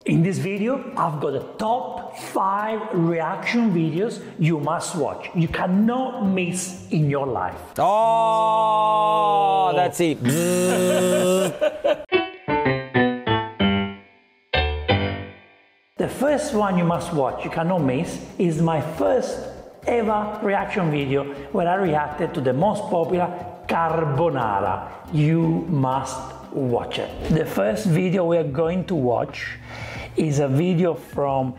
In this video, I've got the top 5 reaction videos you must watch. You cannot miss in your life. Oh, that's it. The first one you must watch, you cannot miss, is my first ever reaction video where I reacted to the most popular carbonara. You must watch it. The first video we are going to watch is a video from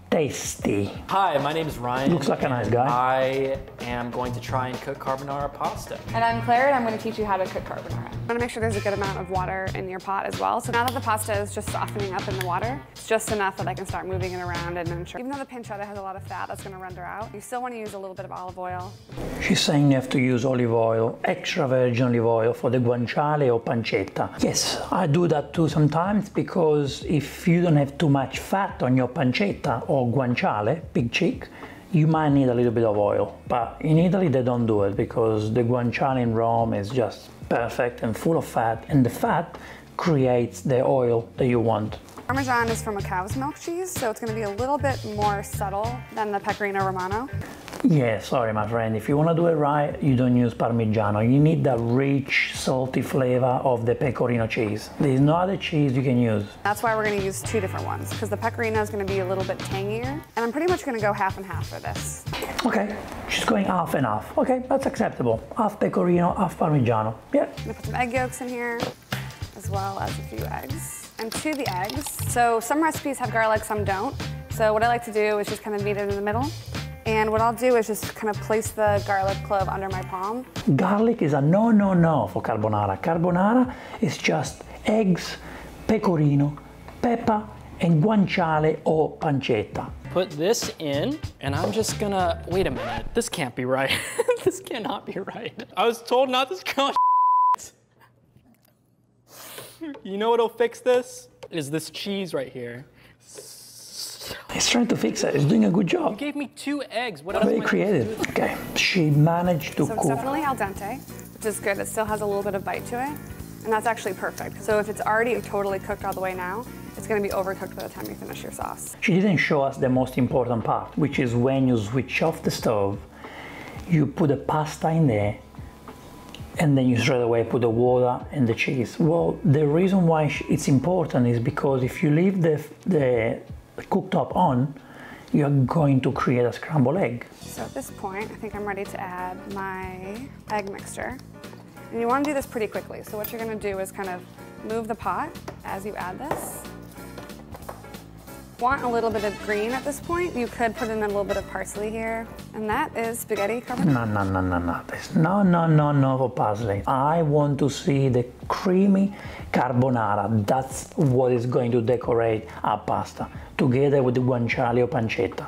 Tasty. Hi, my name is Ryan. Looks like a nice guy. I am going to try and cook carbonara pasta. And I'm Claire, and I'm going to teach you how to cook carbonara. I want to make sure there's a good amount of water in your pot as well. So now that the pasta is just softening up in the water, it's just enough that I can start moving it around and ensure. Even though the pancetta has a lot of fat that's going to render out, you still want to use a little bit of olive oil. She's saying you have to use olive oil, extra virgin olive oil for the guanciale or pancetta. Yes, I do that too sometimes because if you don't have too much fat on your pancetta or guanciale, big cheek, you might need a little bit of oil. But in Italy they don't do it because the guanciale in Rome is just perfect and full of fat, and the fat creates the oil that you want. Parmesan is from a cow's milk cheese, so it's going to be a little bit more subtle than the Pecorino Romano. Yeah, sorry my friend, if you want to do it right, you don't use Parmigiano. You need the rich, salty flavor of the Pecorino cheese. There's no other cheese you can use. That's why we're going to use 2 different ones, because the Pecorino is going to be a little bit tangier, and I'm pretty much going to go half and half for this. Okay, she's going half and half. Okay, that's acceptable. Half Pecorino, half Parmigiano. Yeah. I'm going to put some egg yolks in here, as well as a few eggs. And to the eggs, so some recipes have garlic, some don't. So what I like to do is just kind of meet it in the middle. And what I'll do is just kind of place the garlic clove under my palm. Garlic is a no for carbonara. Carbonara is just eggs, pecorino, pepper, and guanciale or pancetta. Put this in, and I'm just gonna, wait a minute, this can't be right. This cannot be right. I was told not to go. You know what'll fix this? Is this cheese right here. He's trying to fix it. He's doing a good job. You gave me 2 eggs. What else Very creative. Okay, she managed to So cook. it's definitely al dente, which is good. It still has a little bit of bite to it, and that's actually perfect. So if it's already totally cooked all the way now, it's going to be overcooked by the time you finish your sauce. She didn't show us the most important part, which is when you switch off the stove, you put the pasta in there, and then you straight away put the water and the cheese. Well, the reason why it's important is because if you leave the cooktop on, you're going to create a scrambled egg. So at this point, I think I'm ready to add my egg mixture. And you want to do this pretty quickly. So what you're going to do is kind of move the pot as you add this. Want a little bit of green at this point, you could put in a little bit of parsley here. And that is spaghetti carbonara. No. There's no for parsley. I want to see the creamy carbonara. That's what is going to decorate our pasta, together with the guanciale or pancetta.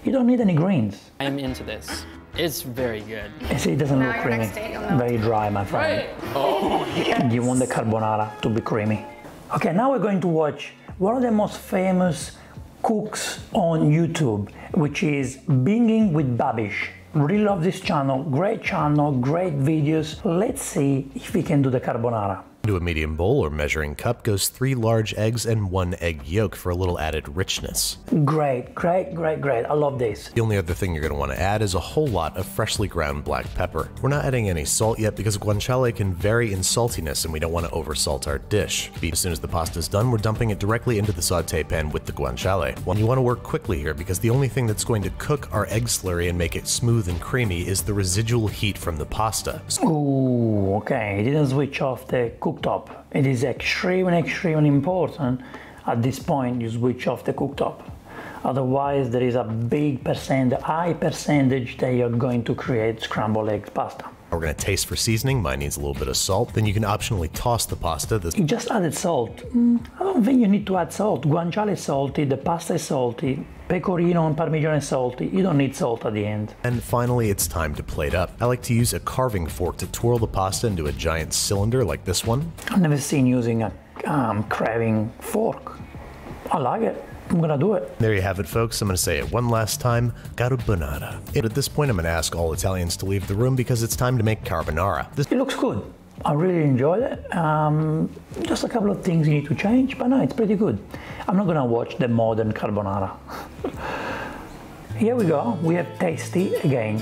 You don't need any greens. I am into this. It's very good. You see, it doesn't Now look your creamy. next date, you'll know. Very dry, my friend. Right. Oh, yes. You want the carbonara to be creamy. Okay, now we're going to watch one of the most famous cooks on YouTube, which is Binging with Babish. Really love this channel, great videos. Let's see if we can do the carbonara. Into a medium bowl or measuring cup goes 3 large eggs and 1 egg yolk for a little added richness. Great. I love this. The only other thing you're going to want to add is a whole lot of freshly ground black pepper. We're not adding any salt yet because guanciale can vary in saltiness and we don't want to oversalt our dish. As soon as the pasta is done, we're dumping it directly into the saute pan with the guanciale. Well, you want to work quickly here because the only thing that's going to cook our egg slurry and make it smooth and creamy is the residual heat from the pasta. Ooh, okay, it didn't switch off the cooktop. It is extremely important at this point you switch off the cooktop. Otherwise there is a high percentage that you're going to create scrambled eggs pasta. We're going to taste for seasoning. Mine needs a little bit of salt. Then you can optionally toss the pasta. You just added salt. I don't think you need to add salt. Guanciale is salty, the pasta is salty, pecorino and parmigiano is salty. You don't need salt at the end. And finally, it's time to plate up. I like to use a carving fork to twirl the pasta into a giant cylinder like this one. I've never seen using a carving fork. I like it. I'm gonna do it. There you have it, folks. I'm gonna say it one last time, carbonara. At this point, I'm gonna ask all Italians to leave the room because it's time to make carbonara. It looks good. I really enjoyed it. Just a couple of things you need to change, but no, it's pretty good. I'm not gonna watch the modern carbonara. Here we go, we have tasty again.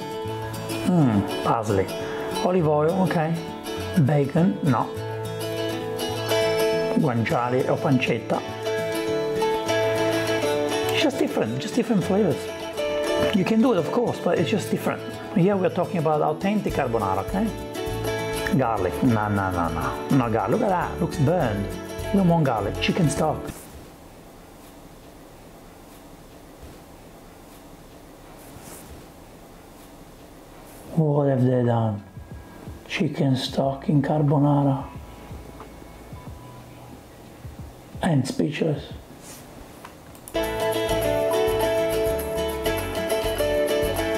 Parsley. Olive oil, okay. Bacon, no. Guanciale or pancetta. It's just different flavors. You can do it, of course, but it's just different. Here we're talking about authentic carbonara, okay? Garlic, no, not garlic. Look at that, looks burned. You don't want garlic, chicken stock. What have they done? Chicken stock in carbonara. I'm speechless.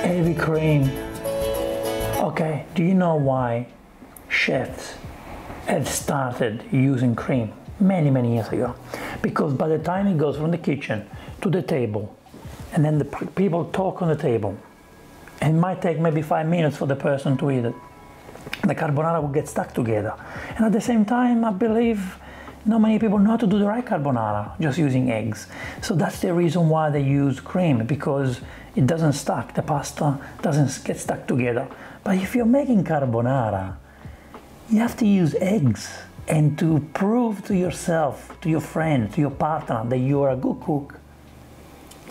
Heavy cream. Okay, do you know why chefs have started using cream many years ago? Because by the time it goes from the kitchen to the table, and then the people talk on the table, and it might take maybe 5 minutes for the person to eat it, the carbonara will get stuck together. And at the same time, I believe not many people know how to do the right carbonara just using eggs. So that's the reason why they use cream, because it doesn't stuck, the pasta doesn't get stuck together. But if you're making carbonara, you have to use eggs. And to prove to yourself, to your friend, to your partner that you are a good cook,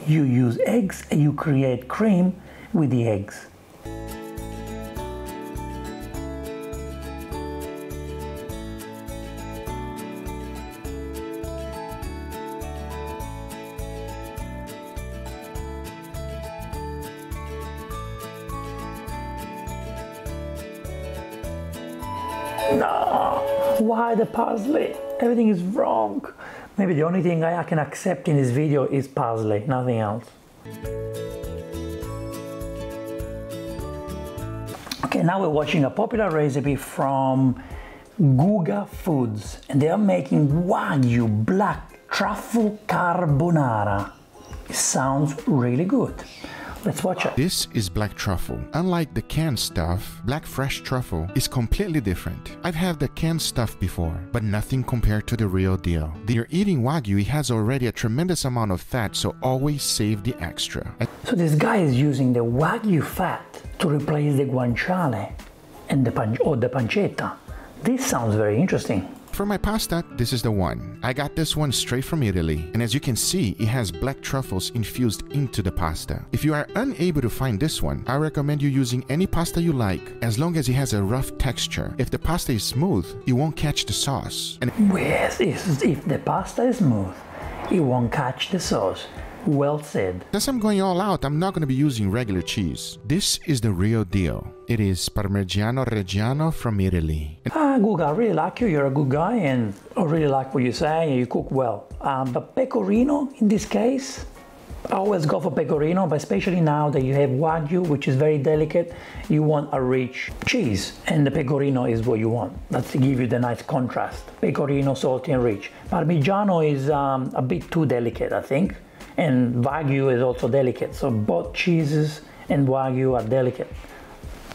you use eggs and you create cream with the eggs. No, why the parsley? Everything is wrong. Maybe the only thing I can accept in this video is parsley, nothing else. Okay, now we're watching a popular recipe from Guga Foods, and they are making Wagyu black truffle carbonara. It sounds really good. Let's watch it. This is black truffle. Unlike the canned stuff, black fresh truffle is completely different. I've had the canned stuff before, but nothing compared to the real deal. You're eating Wagyu, it has already a tremendous amount of fat, so always save the extra. So this guy is using the Wagyu fat to replace the guanciale and the pancetta. This sounds very interesting. For my pasta, this is the one. I got this one straight from Italy, and as you can see, it has black truffles infused into the pasta. If you are unable to find this one, I recommend you using any pasta you like, as long as it has a rough texture. If the pasta is smooth, it won't catch the sauce. Yes, if the pasta is smooth, it won't catch the sauce. Well said. Since I'm going all out, I'm not going to be using regular cheese. This is the real deal. It is Parmigiano Reggiano from Italy. Guga, I really like you. You're a good guy, and I really like what you say, and you cook well. But pecorino, in this case, I always go for pecorino, but especially now that you have Wagyu, which is very delicate, you want a rich cheese, and the pecorino is what you want. That's to give you the nice contrast. Pecorino, salty and rich. Parmigiano is a bit too delicate, I think. And Wagyu is also delicate, so both cheeses and Wagyu are delicate.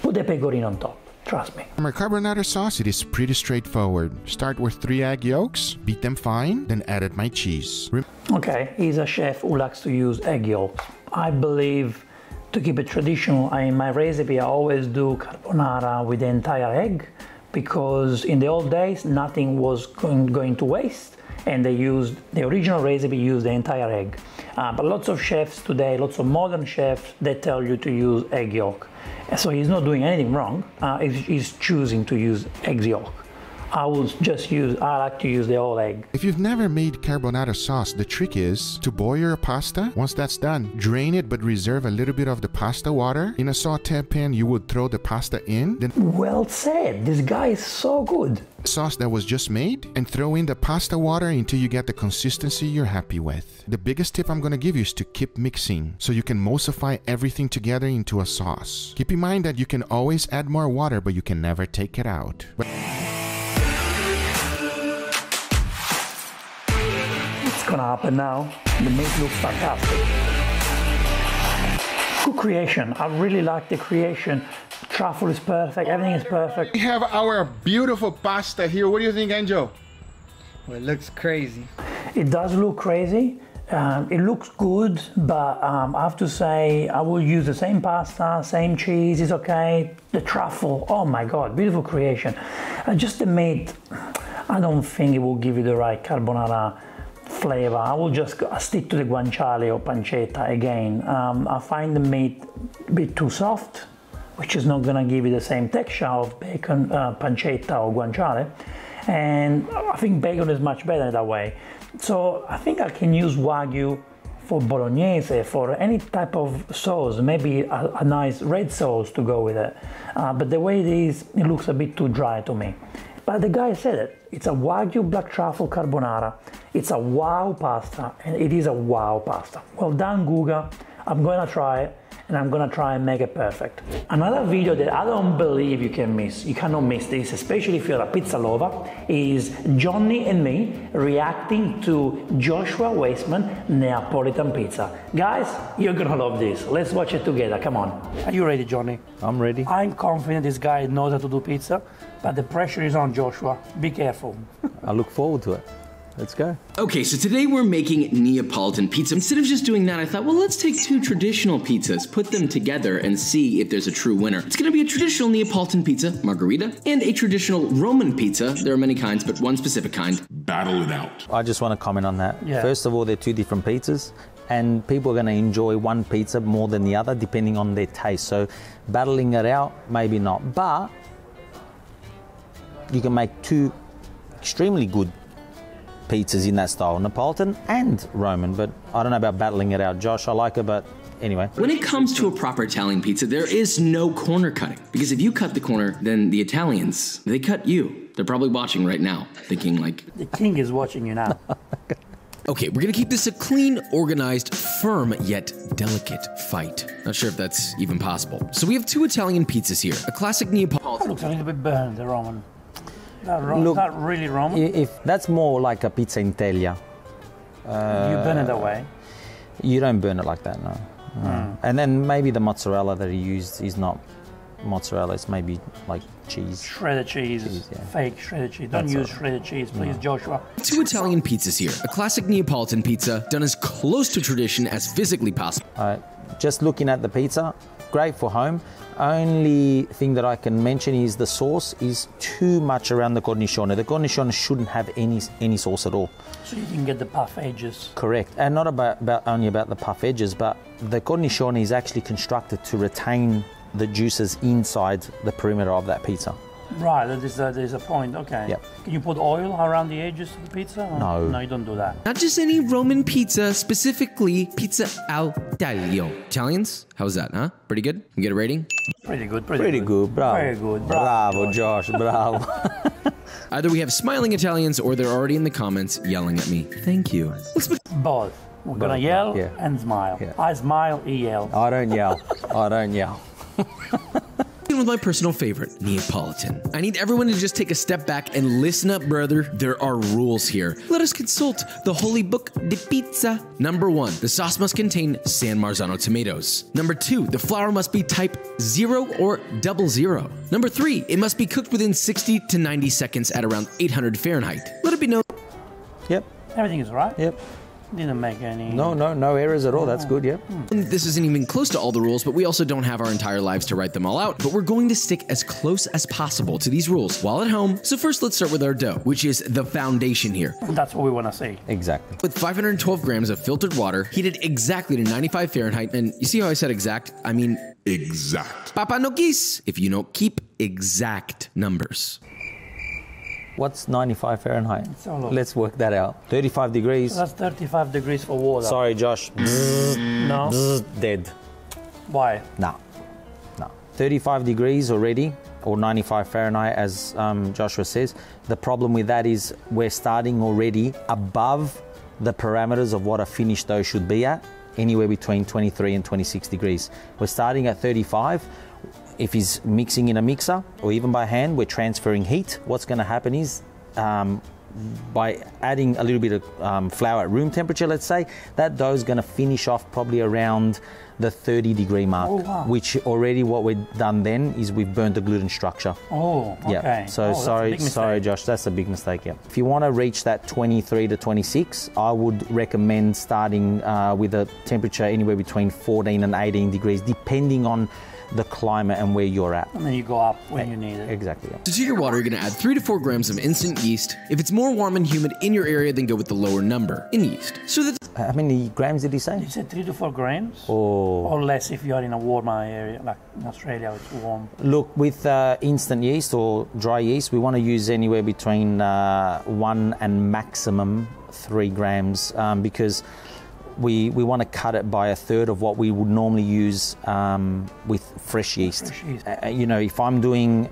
Put the pecorino on top, trust me. For my carbonara sauce, it is pretty straightforward. Start with 3 egg yolks, beat them fine, then add my cheese. Okay, he's a chef who likes to use egg yolks. I believe to keep it traditional, in my recipe I always do carbonara with the entire egg, because in the old days nothing was going to waste, and they used the original recipe, used the entire egg. But lots of chefs today, lots of modern chefs, they tell you to use egg yolk. So he's not doing anything wrong, he's choosing to use egg yolk. I like to use the whole egg. If you've never made carbonara sauce, the trick is to boil your pasta. Once that's done, drain it but reserve a little bit of the pasta water. In a saute pan, you would throw the pasta in. Then well said, this guy is so good. Sauce that was just made, and throw in the pasta water until you get the consistency you're happy with. The biggest tip I'm going to give you is to keep mixing so you can emulsify everything together into a sauce. Keep in mind that you can always add more water, but you can never take it out. What's gonna happen now? The meat looks fantastic. Good creation. I really like the creation. Truffle is perfect, everything is perfect. We have our beautiful pasta here. What do you think, Angel? Well, it looks crazy. It does look crazy. It looks good, but I have to say I will use the same pasta, same cheese, it's okay. The truffle, oh my God, beautiful creation. Just the meat, I don't think it will give you the right carbonara flavor. I will just stick to the guanciale or pancetta again. I find the meat a bit too soft, which is not gonna give you the same texture of bacon, pancetta or guanciale. And I think bacon is much better that way. So I think I can use Wagyu for Bolognese, for any type of sauce, maybe a nice red sauce to go with it. But the way it is, it looks a bit too dry to me. But the guy said it, it's a Wagyu black truffle carbonara. It's a wow pasta, and it is a wow pasta. Well done, Guga. I'm gonna try it, and I'm gonna try and make it perfect. Another video that I don't believe you can miss, you cannot miss this, especially if you're a pizza lover, is Johnny and me reacting to Joshua Weissman Neapolitan pizza. Guys, you're gonna love this. Let's watch it together, come on. Are you ready, Johnny? I'm ready. I'm confident this guy knows how to do pizza, but the pressure is on Joshua. Be careful. I look forward to it. Let's go. Okay, so today we're making Neapolitan pizza. Instead of just doing that, I thought, well, let's take two traditional pizzas, put them together, and see if there's a true winner. It's gonna be a traditional Neapolitan pizza, margherita, and a traditional Roman pizza. There are many kinds, but one specific kind. Battle it out. I just want to comment on that. Yeah. First of all, they're two different pizzas, and people are going to enjoy one pizza more than the other, depending on their taste. So battling it out, maybe not. But you can make two extremely good pizzas in that style, Neapolitan and Roman, but I don't know about battling it out. Josh, I like it, but anyway. When it comes to a proper Italian pizza, there is no corner cutting. Because if you cut the corner, then the Italians, they cut you. They're probably watching right now, thinking like... The king is watching you now. Okay, we're gonna keep this a clean, organized, firm, yet delicate fight. Not sure if that's even possible. So we have two Italian pizzas here. A classic Neapolitan... That looks a little bit burned, the Roman. Look, not really Roman. If that's more like a pizza in teglia. You burn it that way. You don't burn it like that, no. And then maybe the mozzarella that he used is not mozzarella, it's maybe like cheese. Shredded cheese, yeah. Fake shredded cheese. Don't use shredded cheese, please, Joshua. Two Italian pizzas here. A classic Neapolitan pizza, done as close to tradition as physically possible. Just looking at the pizza, great for home. Only thing that I can mention is the sauce is too much around the cornicione. The cornicione shouldn't have any sauce at all. So you can get the puff edges. Correct, and not only about the puff edges, but the cornicione is actually constructed to retain the juices inside the perimeter of that pizza. Right, there's a point, okay. Yep. Can you put oil around the edges of the pizza? Or? No. No, you don't do that. Not just any Roman pizza, specifically pizza al taglio. Italians? How's that, huh? Pretty good? You get a rating? Pretty good, Pretty good, bravo. Very good, bravo Josh, bravo. Either we have smiling Italians or they're already in the comments yelling at me. Thank you. Both. We're gonna yell yeah. and smile. Yeah. I smile, he yells. I don't yell. I don't yell. With my personal favorite, Neapolitan. I need everyone to just take a step back and listen up, brother. There are rules here. Let us consult the holy book de pizza. Number 1, the sauce must contain San Marzano tomatoes. Number 2, the flour must be type 0 or 00. Number 3, it must be cooked within 60 to 90 seconds at around 800 Fahrenheit. Let it be known. Yep. Everything is right? Yep. Didn't make any... No errors at all. That's good, yep. This isn't even close to all the rules, but we also don't have our entire lives to write them all out. But we're going to stick as close as possible to these rules while at home. So first, let's start with our dough, which is the foundation here. That's what we want to see. Exactly. With 512 grams of filtered water, heated exactly to 95 Fahrenheit. And you see how I said exact? I mean exact. Papa no quis. If you don't keep exact numbers. What's 95 Fahrenheit? So look. Let's work that out. 35 degrees. That's 35 degrees for water. Sorry, Josh. No. Dead. Why? No. 35 degrees already, or 95 Fahrenheit, as Joshua says. The problem with that is we're starting already above the parameters of what a finished dough should be at, anywhere between 23 and 26 degrees. We're starting at 35. If he's mixing in a mixer or even by hand, we're transferring heat. What's going to happen is by adding a little bit of flour at room temperature, let's say, that dough is going to finish off probably around the 30-degree mark. Oh, wow. Which already what we've done then is we've burnt the gluten structure. Oh, okay. Yeah. So sorry, Josh, that's a big mistake. Yeah. If you want to reach that 23 to 26, I would recommend starting with a temperature anywhere between 14 and 18 degrees, depending on the climate and where you're at. And then you go up when you need it. Exactly. Yeah. So to your water, you're gonna add 3 to 4 grams of instant yeast. If it's more warm and humid in your area, then go with the lower number in yeast. So that How many grams did he say? You said 3 to 4 grams? Oh. Or less if you are in a warmer area, like in Australia, it's warm. Look, with instant yeast or dry yeast, we want to use anywhere between 1 and maximum 3 grams because we want to cut it by a third of what we would normally use with fresh yeast. You know, if I'm doing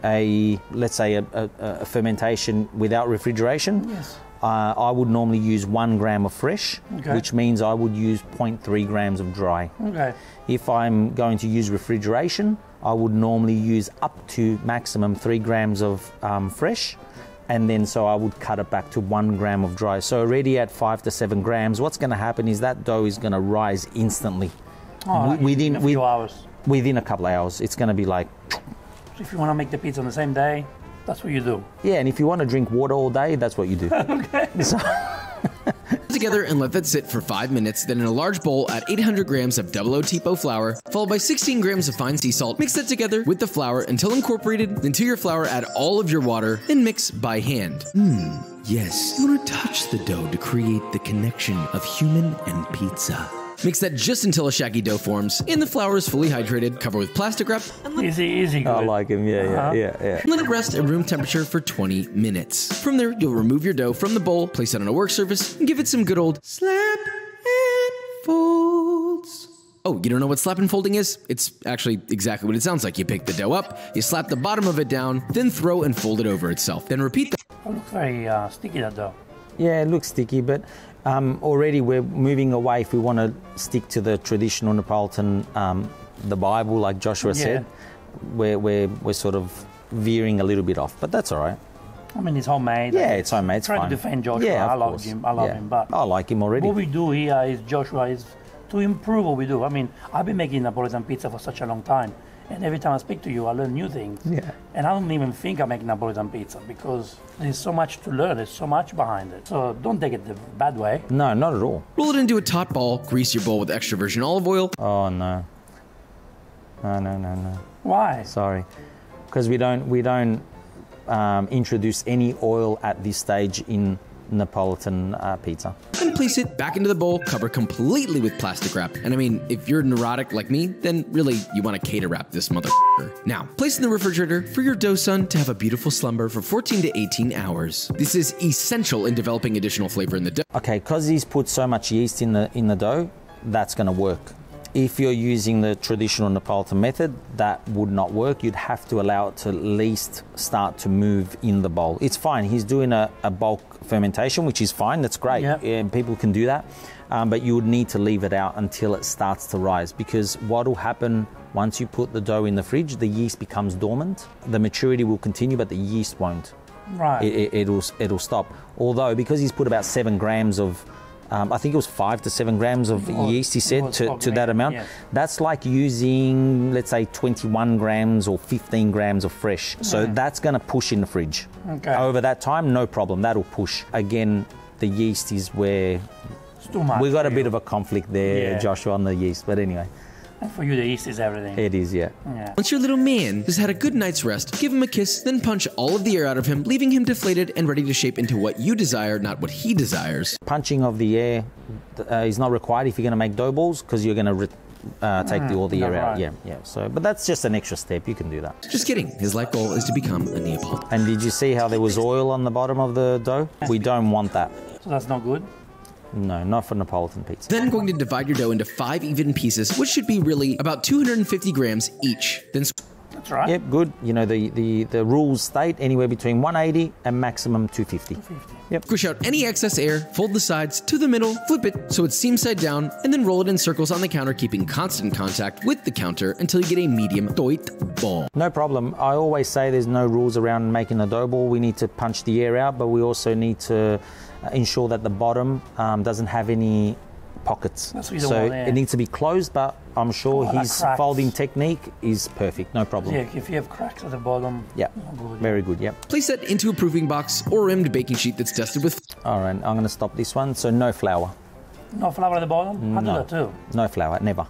let's say a fermentation without refrigeration, Yes. I would normally use 1 gram of fresh, Okay. which means I would use 0.3 grams of dry. Okay. If I'm going to use refrigeration, I would normally use up to maximum 3 grams of fresh, and then so I would cut it back to 1 gram of dry. So already at 5 to 7 grams, what's going to happen is that dough is going to rise instantly. Within a few hours. Within a couple of hours, it's going to be like... So if you want to make the pizza on the same day, that's what you do. Yeah, and if you want to drink water all day, that's what you do. Okay. So, together and let that sit for 5 minutes. Then in a large bowl, add 800 grams of double O tipo flour, followed by 16 grams of fine sea salt. Mix that together with the flour until incorporated. Then to your flour, add all of your water and mix by hand. Yes, you want to touch the dough to create the connection of human and pizza. Mix that just until a shaggy dough forms, and the flour is fully hydrated. Cover with plastic wrap and Easy. Good. I like him, yeah. let it rest at room temperature for 20 minutes. From there, you'll remove your dough from the bowl, place it on a work surface, and give it some good old slap and folds. Oh, you don't know what slap and folding is? It's actually exactly what it sounds like. You pick the dough up, you slap the bottom of it down, then throw and fold it over itself. Then repeat that. It looks very sticky, that dough. Yeah, it looks sticky, but already we're moving away. If we want to stick to the traditional Neapolitan, the Bible, like Joshua said, we're sort of veering a little bit off, but that's all right. I mean, it's homemade. Yeah, it's homemade. It's Try fine. to defend Joshua. Yeah, I love him. But I like him already. what we do here is Joshua is to improve what we do. I mean, I've been making Neapolitan pizza for such a long time, and every time I speak to you, I learn new things. Yeah. And I don't even think I make Neapolitan pizza because there's so much to learn. There's so much behind it. So don't take it the bad way. No, not at all. Roll it into a taut ball, grease your bowl with extra virgin olive oil. Oh no. No. Why? Sorry, because we don't introduce any oil at this stage in Neapolitan pizza. Then place it back into the bowl, cover completely with plastic wrap. And I mean, if you're neurotic like me, then really you want to cater wrap this motherfucker. Now, place in the refrigerator for your dough son to have a beautiful slumber for 14 to 18 hours. This is essential in developing additional flavor in the dough. Okay, because he's put so much yeast in the dough, that's going to work. If you're using the traditional Neapolitan method, that would not work. You'd have to allow it to at least start to move in the bowl. It's fine. He's doing a bulk fermentation, which is fine. That's great. Yep. And people can do that. But you would need to leave it out until it starts to rise, because what will happen once you put the dough in the fridge, the yeast becomes dormant. The maturity will continue, but the yeast won't. Right. It'll stop. Although, because he's put about 7 grams of I think it was 5 to 7 grams of yeast, he said, to that amount. Yes. That's like using, let's say, 21 grams or 15 grams of fresh. So that's going to push in the fridge. Okay. Over that time, no problem. That'll push. Again, the yeast is where It's too much. we got a for bit you. of a conflict there, Yeah. Joshua, on the yeast. But anyway, And for you, the yeast is everything. it is, yeah. Yeah. Once your little man has had a good night's rest, give him a kiss, then punch all of the air out of him, leaving him deflated and ready to shape into what you desire, not what he desires. Punching of the air is not required if you're going to make dough balls, because you're going to take all the air out. right. Yeah. So, but that's just an extra step. You can do that. Just kidding. His life goal is to become a Neapolitan. And did you see how there was oil on the bottom of the dough? We don't want that. So that's not good. No, not for Neapolitan pizza. Then going to divide your dough into 5 even pieces, which should be really about 250 grams each. Then That's right. Yep, good. You know, the rules state anywhere between 180 and maximum 250. Yep. Squish out any excess air, fold the sides to the middle, flip it so it's seam side down, and then roll it in circles on the counter, keeping constant contact with the counter until you get a medium doit ball. No problem. I always say there's no rules around making a dough ball. We need to punch the air out, but we also need to ensure that the bottom doesn't have any pockets. So it needs to be closed, but I'm sure his folding technique is perfect, no problem. Yeah, if you have cracks at the bottom. Yeah, very good, yeah. Place that into a proofing box or rimmed baking sheet that's dusted with... All right, I'm going to stop this one. So no flour. No flour at the bottom? I do that too. No flour, never.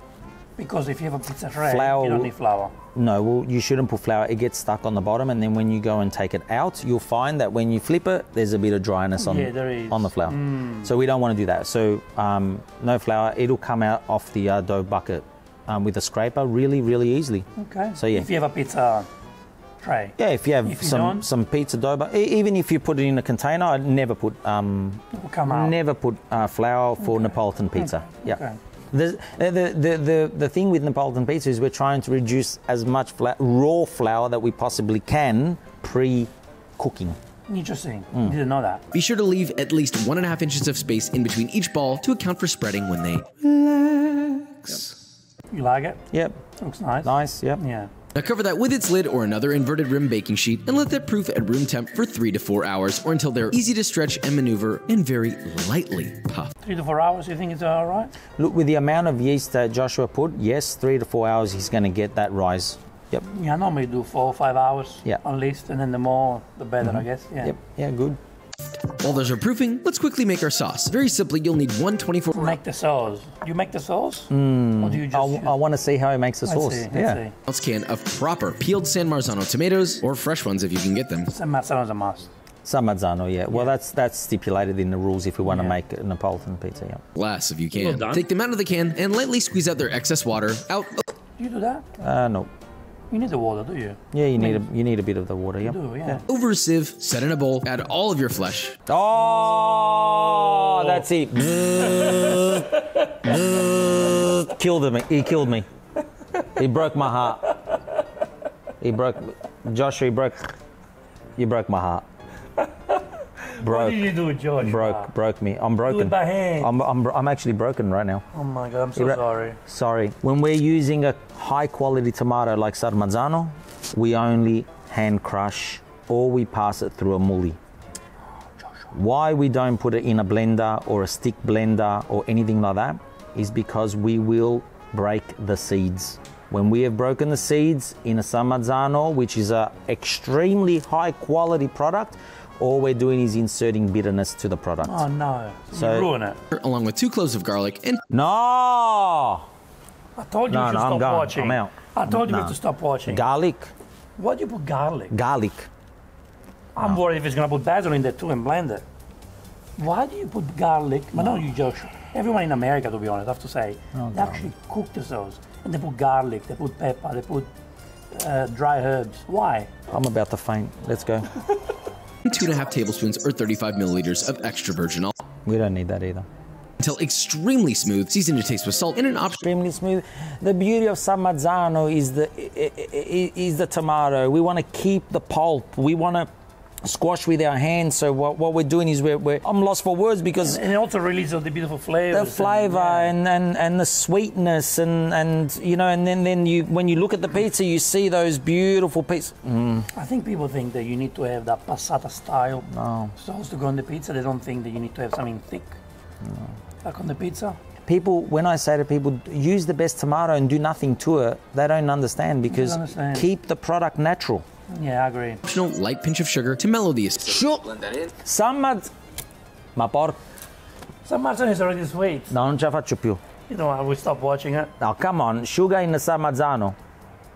Because if you have a pizza tray, flour, you don't need flour. No, well, you shouldn't put flour. It gets stuck on the bottom, and then when you go and take it out, you'll find that when you flip it, there's a bit of dryness on the flour. So we don't want to do that. So no flour. It'll come out off the dough bucket with a scraper really, really easily. Okay. So yeah. If you have a pizza tray. Yeah, if you have some pizza dough, but even if you put it in a container, I'd never put flour for Neapolitan pizza. Okay. Yeah. Okay. The thing with Neapolitan pizza is we're trying to reduce as much raw flour that we possibly can pre-cooking. Interesting. Didn't know that. Be sure to leave at least 1.5 inches of space in between each ball to account for spreading when they relax. You like it? Yep. Looks nice. Nice, yep. Yeah. Now cover that with its lid or another inverted rim baking sheet and let that proof at room temp for 3 to 4 hours or until they're easy to stretch and maneuver and very lightly puff. 3 to 4 hours, you think it's all right? Look, with the amount of yeast that Joshua put, yes, 3 to 4 hours he's going to get that rise. Yep. Yeah, I normally do 4 or 5 hours at least, and then the more, the better, I guess. Yeah. Yep, yeah, good. While those are proofing, let's quickly make our sauce. Very simply, you'll need 124. Make the sauce. You make the sauce? Or do you just I want to see how he makes the sauce. Let's see. Can of proper peeled San Marzano tomatoes, or fresh ones if you can get them. San Marzano is a must. San Marzano, yeah. Well, that's stipulated in the rules if we want to make a Neapolitan pizza, yeah. Glass if you can. Take them out of the can and lightly squeeze out their excess water out. Do you do that? No. You need the water, do you? Yeah, you need a bit of the water, yeah. You do, yeah. Over a sieve, set in a bowl, add all of your flesh. Oh, that's it. Killed me. He killed me. He broke my heart. Joshua, you broke my heart. What did you do, George? Broke me. I'm broken. Do it by hand. I'm actually broken right now. Oh my God, I'm so sorry. Sorry. When we're using a high quality tomato like San Marzano, we only hand crush or we pass it through a mully. Why we don't put it in a blender or a stick blender or anything like that is because we will break the seeds. When we have broken the seeds in a San Marzano, which is an extremely high quality product, all we're doing is inserting bitterness to the product. Oh no, so you ruin it. Along with 2 cloves of garlic and... No! I told you to stop watching. I'm out. I told you to stop watching. Garlic. Why do you put garlic? Garlic. I'm worried if it's going to put basil in there too and blend it. Why do you put garlic? Well, no, you Josh. Everyone in America, to be honest, I have to say, they actually cook the sauce. And they put garlic, they put pepper, they put dry herbs. Why? I'm about to faint. Let's go. 2.5 tablespoons or 35 milliliters of extra virgin olive. We don't need that either. Until extremely smooth, season to taste with salt and an option. Extremely smooth. The beauty of San Marzano is the tomato. We want to keep the pulp. We want to squash with our hands. So what we're doing is I'm lost for words because and it also releases the beautiful flavor. The flavor and the sweetness and you know and then you when you look at the pizza you see those beautiful pieces. I think people think that you need to have that passata style sauce to go on the pizza. They don't think that you need to have something thick. Like on the pizza. People, when I say to people, use the best tomato and do nothing to it, they don't understand because keep the product natural. Yeah, I agree. Optional light pinch of sugar to mellow the Sure. Blend that in. San Marzano is already sweet. No, non ce la faccio più. You know, I will stop watching it. Now, come on, sugar in the San Marzano.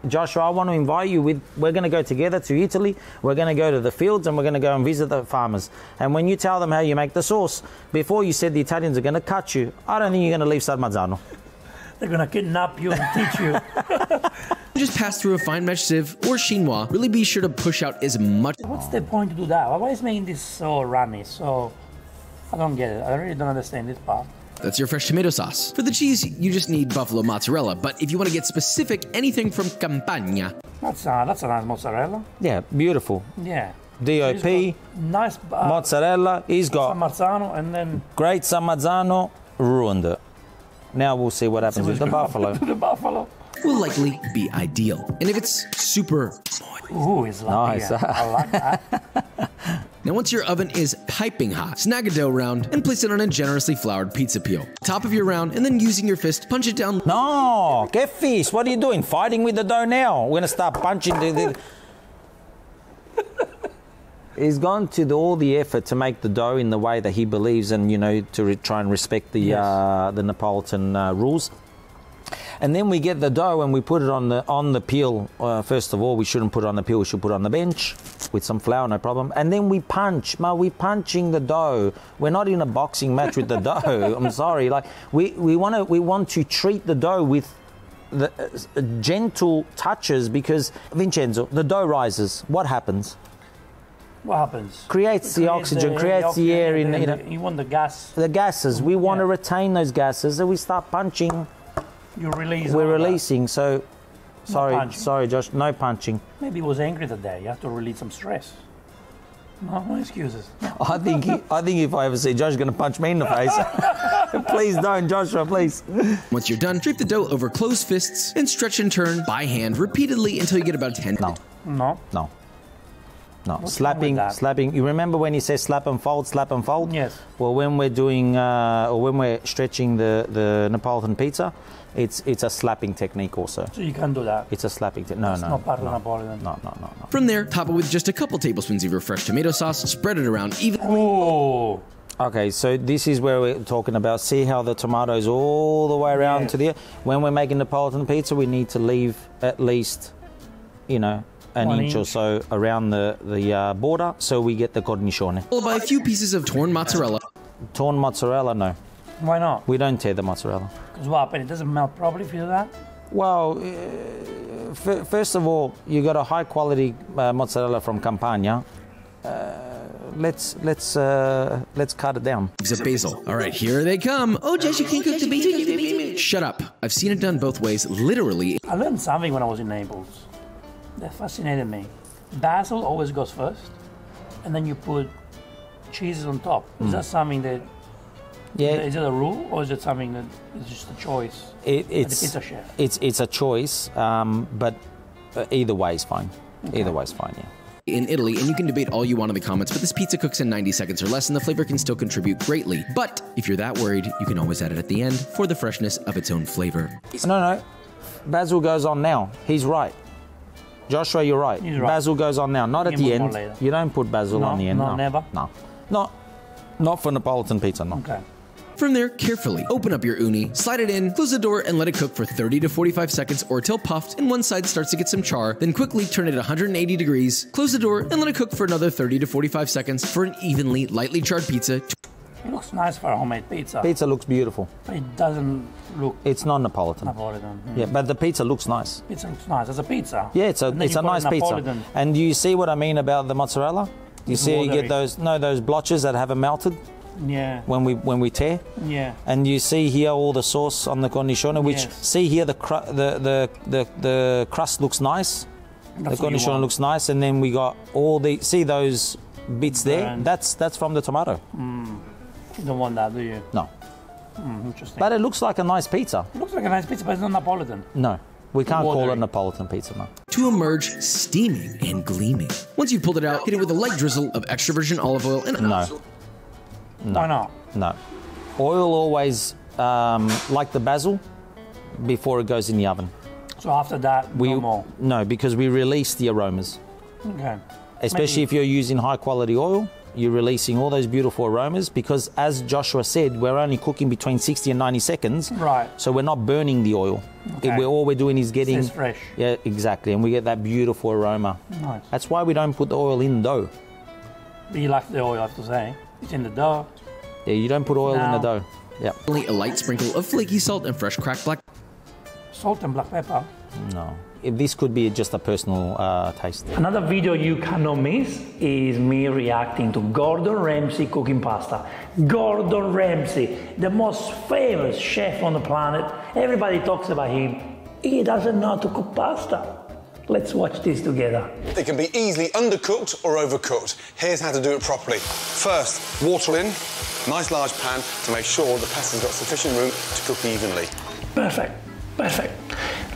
Joshua, I want to invite you we're going to go together to Italy. We're going to go to the fields and we're going to go and visit the farmers. And when you tell them how you make the sauce, before you said the Italians are going to cut you, I don't think you're going to leave San Marzano. They're going to kidnap you and teach you. Just pass through a fine mesh sieve or chinois. Really be sure to push out as much. What's the point to do that? Why is making this so runny? So I don't get it. I really don't understand this part. That's your fresh tomato sauce. For the cheese, you just need buffalo mozzarella, but if you want to get specific, anything from Campania. That's a nice mozzarella. Yeah, beautiful. Yeah. DOP, nice mozzarella. He's got Marzano and then great San Marzano, ruined it. Now we'll see what happens with the buffalo. the buffalo. Will likely be ideal. And if it's super Ooh, it's lucky. Nice. I like that. Now once your oven is piping hot, snag a dough round and place it on a generously floured pizza peel. Top of your round and then using your fist, punch it down. No, get fish. What are you doing? Fighting with the dough now? We're gonna start punching the He's gone to all the effort to make the dough in the way that he believes, and to try and respect the Neapolitan rules. And then we get the dough and we put it on the peel. First of all, we shouldn't put it on the peel. We should put it on the bench with some flour, no problem. And then we punch. We're punching the dough. We're not in a boxing match with the dough. I'm sorry. Like we want to treat the dough with the gentle touches, because Vincenzo, the dough rises. What happens? What happens? Creates the oxygen, creates the air in. You want the gas. The gases. We want to retain those gases, so we start punching. You release. We're releasing. So, sorry, Josh. No punching. Maybe he was angry that day. You have to release some stress. No excuses. I think if I ever see Josh going to punch me in the face, please don't, Joshua, please. Once you're done, drape the dough over closed fists and stretch and turn by hand repeatedly until you get about 10. No. Slapping. You remember when he says slap and fold, slap and fold? Yes. Well, when we're doing, or when we're stretching the Neapolitan pizza, it's a slapping technique also. So you can't do that. It's a slapping technique. No. It's not part of Napoleon. No. From there, top it with just a couple tablespoons of your fresh tomato sauce, spread it around evenly. Oh. Okay, so this is where we're talking about. See how the tomatoes all the way around to the. When we're making Neapolitan pizza, we need to leave at least, an inch or so around the border, so we get the cornicione. Followed by a few pieces of torn mozzarella. Torn mozzarella, no. Why not? We don't tear the mozzarella. Because what happened? It doesn't melt properly if you do that? Well, first of all, you got a high quality mozzarella from Campania. Let's cut it down. Leaves of basil. All right, here they come. Oh, Jess, you can't cook the basil. Shut up. I've seen it done both ways, literally. I learned something when I was in Naples. That fascinated me. Basil always goes first, and then you put cheeses on top. Is that something that... Yeah. Is it a rule, or is it something that is just a choice? It's the pizza chef. It's a choice, but either way is fine. Okay. Either way is fine, yeah. In Italy, and you can debate all you want in the comments, but this pizza cooks in 90 seconds or less, and the flavor can still contribute greatly. But if you're that worried, you can always add it at the end for the freshness of its own flavor. No. Basil goes on now. He's right. Joshua, you're right. He's right. Basil goes on now, not at the end. You don't put basil on the end. No, never? No. Not for Neapolitan pizza, no. Okay. From there, carefully open up your uni, slide it in, close the door, and let it cook for 30 to 45 seconds or till puffed and one side starts to get some char. Then quickly turn it 180 degrees, close the door, and let it cook for another 30 to 45 seconds for an evenly, lightly charred pizza. It looks nice for a homemade pizza. Pizza looks beautiful. But it doesn't look... It's not Neapolitan. Napolitan. Yeah, but the pizza looks nice. Pizza looks nice. It's a pizza. Yeah, it's a nice pizza. And do you see what I mean about the mozzarella? You see you get those blotches that haven't melted? Yeah. When we tear. Yeah. And you see here all the sauce on the cornicione, which see here the crust looks nice. The cornicione looks nice, and then we got all the those bits there. That's from the tomato. You don't want that, do you? No. Interesting. But it looks like a nice pizza. It looks like a nice pizza, but it's not Napolitan. No. We can't call it Neapolitan pizza, no. To emerge steaming and gleaming. Once you've pulled it out, hit it with a light drizzle of extra virgin olive oil and... No. Why not? No. Oil always, like the basil, before it goes in the oven. So after that, no more? No, because we release the aromas. Okay. Especially if you're using high quality oil, you're releasing all those beautiful aromas, because as Joshua said, we're only cooking between 60 and 90 seconds. Right. So we're not burning the oil. Okay. All we're doing is getting... It's fresh. Yeah, exactly. And we get that beautiful aroma. Nice. That's why we don't put the oil in dough. But you like the oil, I have to say. It's in the dough. Yeah, you don't put oil in the dough. Yeah. Only a light sprinkle of flaky salt and fresh cracked black. salt and black pepper. No. This could be just a personal taste. Another video you cannot miss is me reacting to Gordon Ramsay cooking pasta. Gordon Ramsay, the most famous chef on the planet. Everybody talks about him. He doesn't know how to cook pasta. Let's watch this together. It can be easily undercooked or overcooked. Here's how to do it properly. First, water in, nice large pan to make sure the pasta's got sufficient room to cook evenly. Perfect, perfect.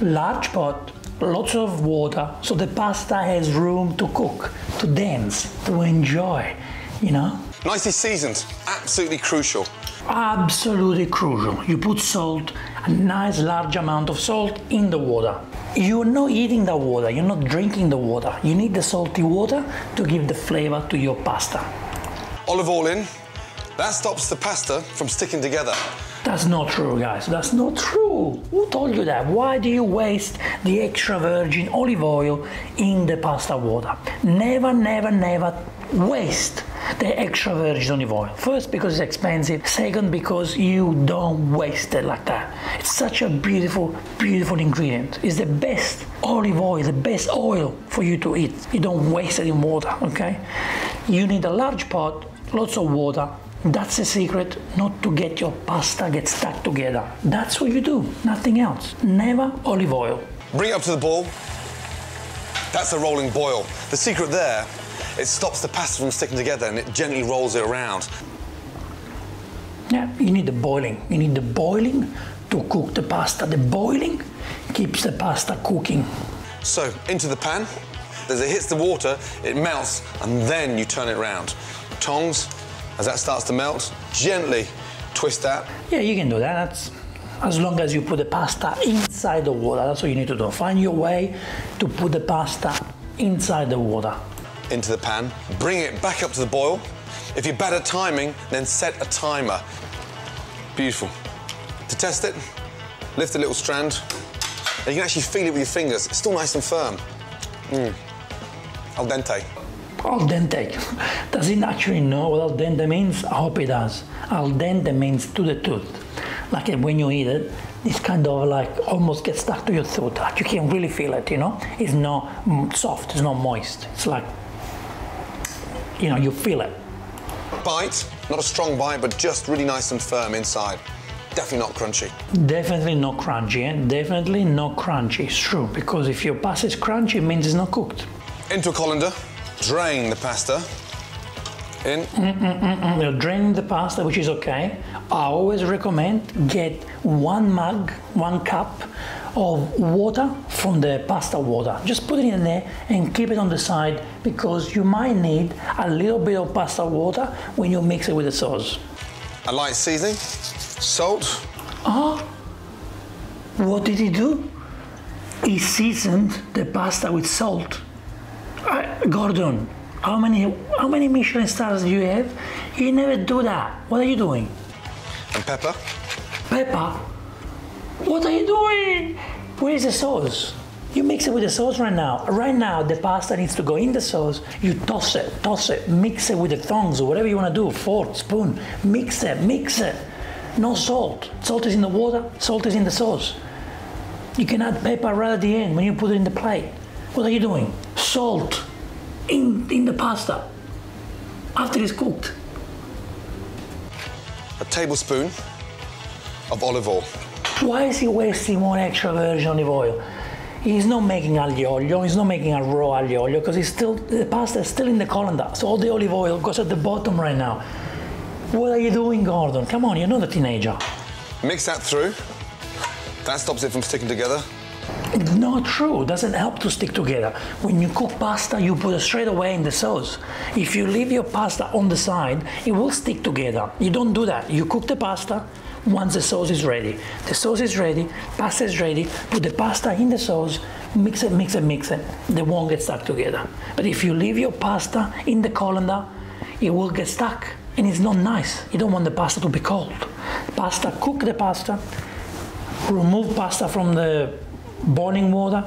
Large pot, lots of water, so the pasta has room to cook, to dance, to enjoy, you know? Nicely seasoned, absolutely crucial. Absolutely crucial. You put salt, a nice large amount of salt in the water. You're not eating the water, you're not drinking the water. You need the salty water to give the flavor to your pasta. Olive oil in, that stops the pasta from sticking together. That's not true, guys. That's not true. Who told you that? Why do you waste the extra virgin olive oil in the pasta water? Never, never, never waste the extra virgin olive oil. First, because it's expensive. Second, because you don't waste it like that. It's such a beautiful, beautiful ingredient. It's the best olive oil, the best oil for you to eat. You don't waste it in water, okay? You need a large pot, lots of water. That's the secret, not to get your pasta get stuck together. That's what you do, nothing else. Never olive oil. Bring it up to the boil. That's a rolling boil. The secret there, it stops the pasta from sticking together and it gently rolls it around. Yeah, you need the boiling. You need the boiling to cook the pasta. The boiling keeps the pasta cooking. So, into the pan. As it hits the water, it melts, and then you turn it around. Tongs. As that starts to melt, gently twist that. Yeah, you can do that. That's as long as you put the pasta inside the water. That's what you need to do. Find your way to put the pasta inside the water. Into the pan, bring it back up to the boil. If you're bad at timing, then set a timer. Beautiful. To test it, lift a little strand. And you can actually feel it with your fingers. It's still nice and firm. Al dente. Al dente. Does it actually know what al dente means? I hope it does. Al dente means to the tooth. Like when you eat it, it's kind of like almost gets stuck to your tooth. Like you can really feel it, you know? It's not soft, it's not moist. It's like, you know, you feel it. Bite, not a strong bite, but just really nice and firm inside. Definitely not crunchy. Definitely not crunchy, eh? Definitely not crunchy. It's true, because if your pasta is crunchy, it means it's not cooked. Into a colander. Drain the pasta in. You're draining the pasta, which is okay. I always recommend get 1 mug, 1 cup of water from the pasta water. Just put it in there and keep it on the side because you might need a little bit of pasta water when you mix it with the sauce. A light seasoning, salt. What did he do? He seasoned the pasta with salt. Gordon, how many Michelin stars do you have? You never do that. What are you doing? And pepper. Pepper? What are you doing? Where is the sauce? You mix it with the sauce right now. Right now, the pasta needs to go in the sauce. You toss it, mix it with the tongs or whatever you want to do, fork, spoon. Mix it. No salt. Salt is in the water, salt is in the sauce. You can add pepper right at the end when you put it in the plate. What are you doing? Salt in the pasta after it's cooked. A tablespoon of olive oil. Why is he wasting more extra virgin olive oil? He's not making aglio olio, he's not making a raw aglio olio because the pasta is still in the colander, so all the olive oil goes at the bottom right now. What are you doing, Gordon? Come on, you're not a teenager. Mix that through. That stops it from sticking together. It's not true. It doesn't help to stick together. When you cook pasta, you put it straight away in the sauce. If you leave your pasta on the side, it will stick together. You don't do that. You cook the pasta once the sauce is ready. The sauce is ready, pasta is ready, put the pasta in the sauce, mix it. They won't get stuck together. But if you leave your pasta in the colander, it will get stuck and it's not nice. You don't want the pasta to be cold. Cook the pasta, remove pasta from the boiling water,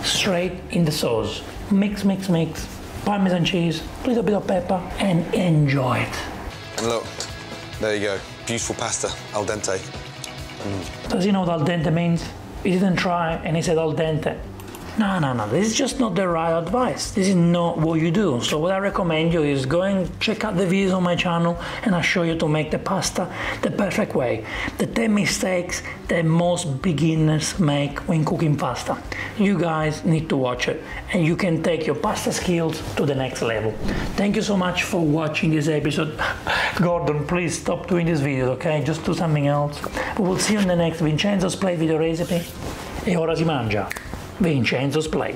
straight in the sauce. Mix, Parmesan cheese, a little bit of pepper, and enjoy it. And look, there you go. Beautiful pasta, al dente. Does he know what al dente means? He didn't try and he said al dente. No, this is just not the right advice. This is not what you do. So what I recommend you is go and check out the videos on my channel and I'll show you to make the pasta the perfect way. The 10 mistakes that most beginners make when cooking pasta. You guys need to watch it and you can take your pasta skills to the next level. Thank you so much for watching this episode. Gordon, please stop doing this video, okay? Just do something else. We will see you in the next Vincenzo's Plate video recipe. E ora si mangia. Vincenzo's Plate.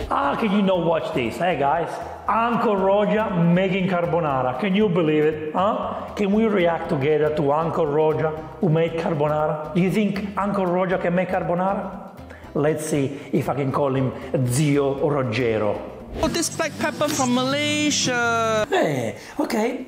Can you not watch this? Hey guys, Uncle Roger making carbonara. Can you believe it? Can we react together to Uncle Roger who made carbonara? Do you think Uncle Roger can make carbonara? Let's see if I can call him Zio Rogero. Oh, this black pepper from Malaysia. Hey, okay.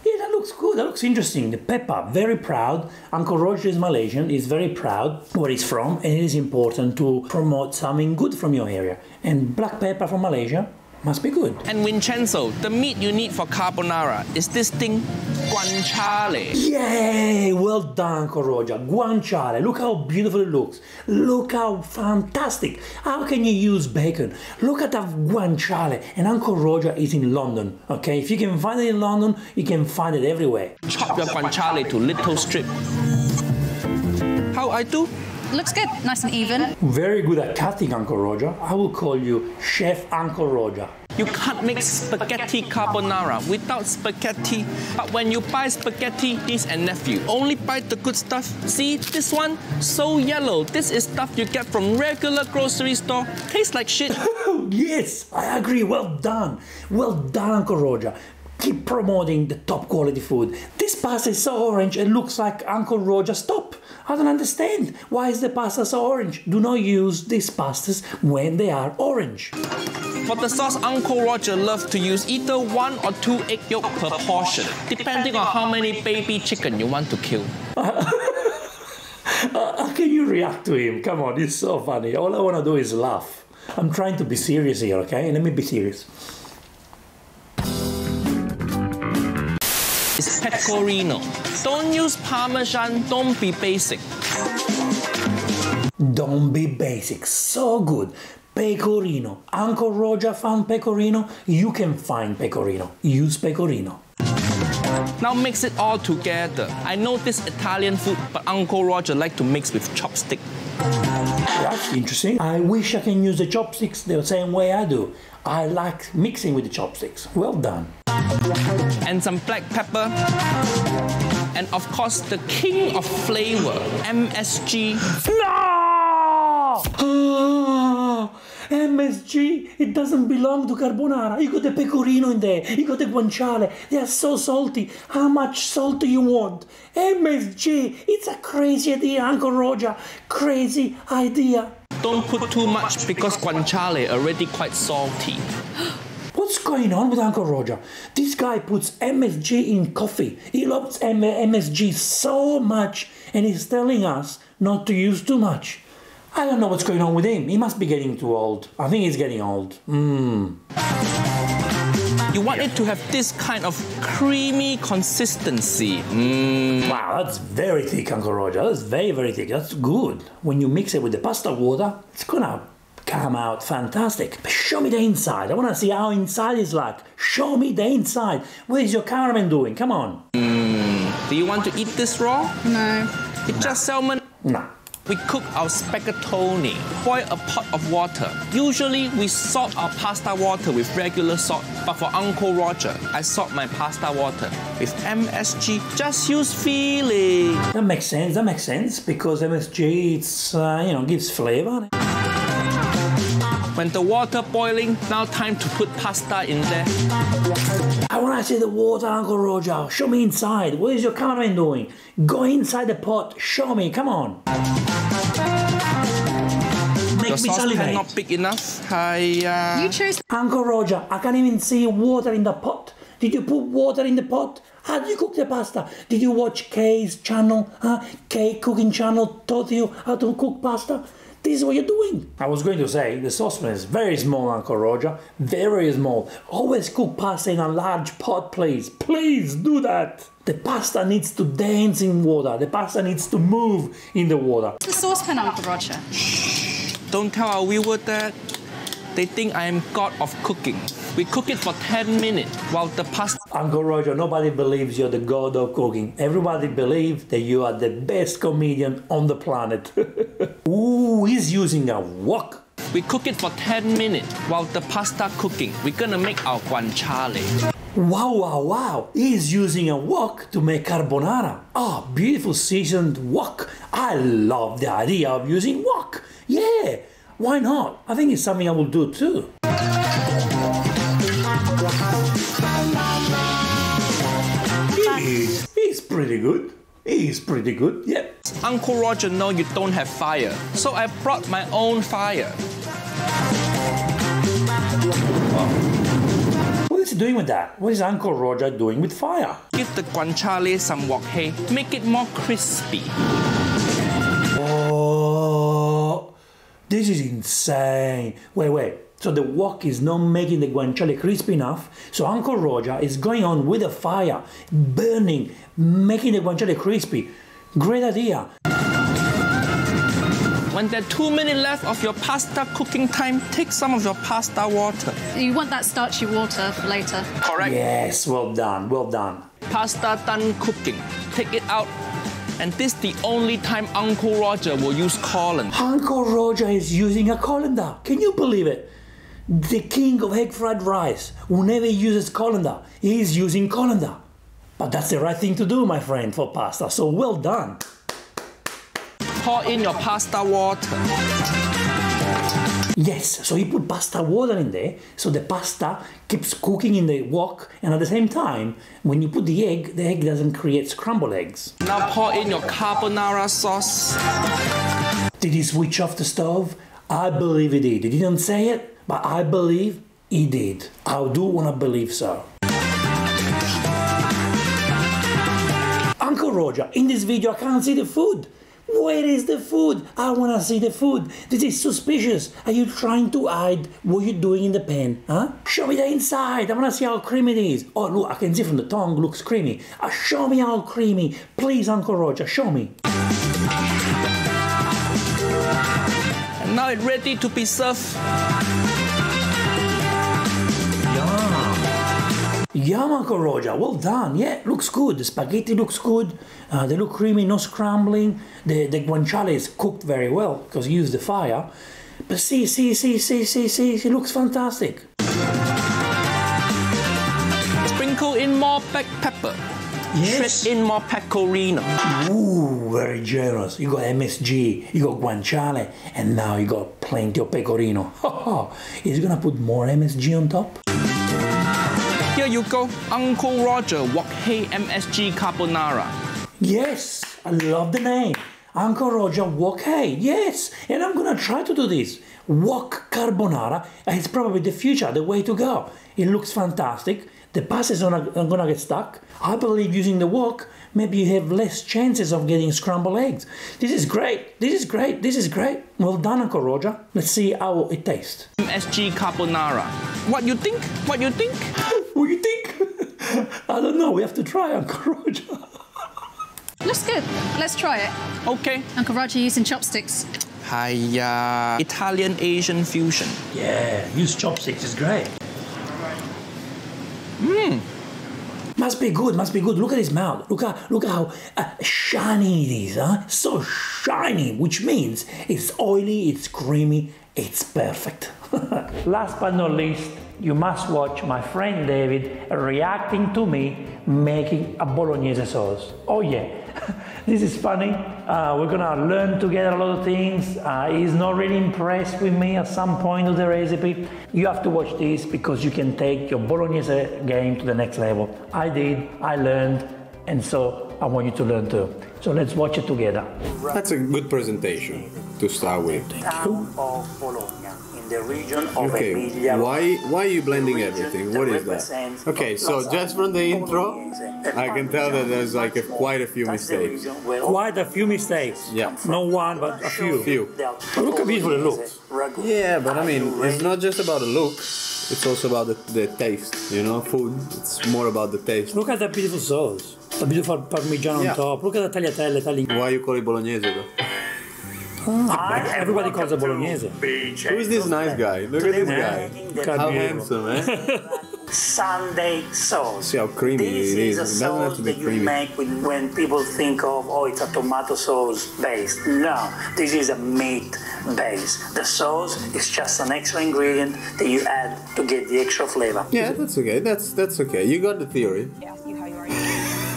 Yeah, that looks good, that looks interesting. The pepper, very proud. Uncle Roger is Malaysian, he's very proud where he's from, and it is important to promote something good from your area. And black pepper from Malaysia must be good. And Vincenzo, the meat you need for carbonara is this thing, guanciale. Yay! Well done, Uncle Roger. Guanciale. Look how beautiful it looks. Look how fantastic. How can you use bacon? Look at that guanciale. And Uncle Roger is in London, okay? If you can find it in London, you can find it everywhere. Chop your guanciale to little strip. How I do? Looks good, nice and even. Very good at cutting, Uncle Roger. I will call you Chef Uncle Roger. You can't make spaghetti carbonara without spaghetti. But when you buy spaghetti, niece and nephew, only buy the good stuff. See, this one, so yellow. This is stuff you get from regular grocery store. Tastes like shit. Yes, I agree. Well done. Well done, Uncle Roger. Keep promoting the top quality food. This pasta is so orange and looks like Uncle Roger's top. I don't understand. Why is the pasta so orange? Do not use these pastas when they are orange. For the sauce, Uncle Roger loves to use either 1 or 2 egg yolk per portion, depending on how many baby chicken you want to kill. Can you react to him? Come on, it's so funny. All I want to do is laugh. I'm trying to be serious here, okay? Let me be serious. It's pecorino. Don't use Parmesan, don't be basic. Don't be basic, so good. Pecorino. Uncle Roger found pecorino, you can find pecorino. Use pecorino. Now mix it all together. I know this Italian food, but Uncle Roger likes to mix with chopstick. That's interesting. I wish I can use the chopsticks the same way I do. I like mixing with the chopsticks. Well done. And some black pepper. And of course, the king of flavor, MSG. No! MSG, it doesn't belong to carbonara. You got the pecorino in there, you got the guanciale. They are so salty. How much salt do you want? MSG, it's a crazy idea, Uncle Roger. Crazy idea. Don't put too much because guanciale already quite salty. What's going on with Uncle Roger? This guy puts MSG in coffee. He loves MSG so much and he's telling us not to use too much. I don't know what's going on with him. He must be getting too old. I think he's getting old. You want it to have this kind of creamy consistency. Wow, that's very thick, Uncle Roger. That's very, very thick. That's good. When you mix it with the pasta water, it's gonna come out fantastic. But show me the inside. I want to see how inside is like. Show me the inside. What is your cameraman doing? Come on. Do you want to eat this raw? No. It's just salmon. No. We cook our spaghettoni. Boil a pot of water. Usually we salt our pasta water with regular salt, but for Uncle Roger, I salt my pasta water with MSG. Just use feeling. That makes sense. That makes sense because MSG, it's gives flavor. When the water boiling, now time to put pasta in there. I want to see the water, Uncle Roger. Show me inside. What is your cameraman doing? Go inside the pot. Show me. Come on. Make Your me salivate. not big enough. You choose. Uncle Roger, I can't even see water in the pot. Did you put water in the pot? How do you cook the pasta? Did you watch Kay's channel? Kay cooking channel taught you how to cook pasta? This is what you're doing. I was going to say, the saucepan is very small, Uncle Roger. Very small. Always cook pasta in a large pot, please. Please do that. The pasta needs to dance in water. The pasta needs to move in the water. The saucepan, Uncle Roger. Don't tell our viewer that. They think I am god of cooking. We cook it for 10 minutes while the pasta... Uncle Roger, nobody believes you're the god of cooking. Everybody believes that you are the best comedian on the planet. Ooh, he's using a wok. We cook it for 10 minutes while the pasta cooking. We're gonna make our guanciale. Wow, wow, wow. He's using a wok to make carbonara. Oh, beautiful seasoned wok. I love the idea of using wok. Yeah, why not? I think it's something I will do too. He's pretty good. He's pretty good, yeah. Uncle Roger knows you don't have fire, so I brought my own fire. What is he doing with that? What is Uncle Roger doing with fire? Give the guanciale some wok hay, make it more crispy. Oh, this is insane. Wait. So the wok is not making the guanciale crispy enough. So Uncle Roger is going on with the fire, burning, making the guanciale crispy. Great idea. When there are 2 minutes left of your pasta cooking time, take some of your pasta water. You want that starchy water for later. Correct? Yes, well done, well done. Pasta done cooking. Take it out. And this is the only time Uncle Roger will use colander. Uncle Roger is using a colander. Can you believe it? The king of egg fried rice, who never uses colander, is using colander. But that's the right thing to do, my friend, for pasta, so well done. Pour in your pasta water. Yes, so he put pasta water in there, so the pasta keeps cooking in the wok, and at the same time, when you put the egg doesn't create scrambled eggs. Now pour in your carbonara sauce. Did he switch off the stove? I believe he did. He didn't say it, but I believe he did. I do want to believe so. Uncle Roger, in this video I can't see the food. Where is the food? I want to see the food. This is suspicious. Are you trying to hide what you're doing in the pan? Huh? Show me the inside. I want to see how creamy it is. Oh, look, I can see from the tongue, looks creamy. Show me how creamy. Please, Uncle Roger, show me. And now it's ready to be served. Yum, Uncle Roger, well done. Yeah, looks good. The spaghetti looks good. They look creamy, no scrambling. The guanciale is cooked very well because you used the fire. But see, it looks fantastic. Sprinkle in more black pepper. Yes. Shred in more pecorino. Ooh, very generous. You got MSG, you got guanciale, and now you got plenty of pecorino. He's gonna put more MSG on top. Here you go, Uncle Roger Wok Hey MSG Carbonara. Yes, I love the name. Uncle Roger Wok Hey, yes. And I'm gonna try to do this. Wok Carbonara, it's probably the future, the way to go. It looks fantastic. The pasta is not gonna get stuck. I believe using the wok, maybe you have less chances of getting scrambled eggs. This is great, this is great, this is great. Well done, Uncle Roger. Let's see how it tastes. MSG Carbonara. What you think? What you think? What you think? I don't know, we have to try, Uncle Roger. Looks good. Let's try it. Okay. Uncle Roger using chopsticks. Hiya. Italian-Asian fusion. Yeah, use chopsticks, it's great. Must be good, must be good. Look at his mouth. Look how shiny it is, huh? So shiny, which means it's oily, it's creamy, it's perfect. Last but not least, you must watch my friend David reacting to me making a Bolognese sauce. Oh yeah, this is funny. We're gonna learn together a lot of things. He's not really impressed with me at some point of the recipe. You have to watch this because you can take your Bolognese game to the next level. I did, I learned, and so I want you to learn too. So let's watch it together. That's a good presentation to start with. Town of Bologna, in the region of Okay, Emilia. why are you blending everything? What is that? Okay, so just from the intro, I can tell that there's like quite a few mistakes. Quite a few mistakes. Yeah. No one, but a few. Look how beautiful it looks. Yeah, but I mean, it's not just about the look. It's also about the taste, you know, food. It's more about the taste. Look at that beautiful sauce. The beautiful parmigiano on top. Look at the tagliatelle. Why you call it Bolognese though? Everybody calls it Bolognese. Who is this nice guy? Look at this guy. How handsome, eh? Sunday sauce. See how creamy it is. This is a It doesn't have sauce to be that you creamy. make when people think of, oh, it's a tomato sauce base. No, this is a meat base. The sauce is just an extra ingredient that you add to get the extra flavor. Yeah, that's okay. That's okay. You got the theory.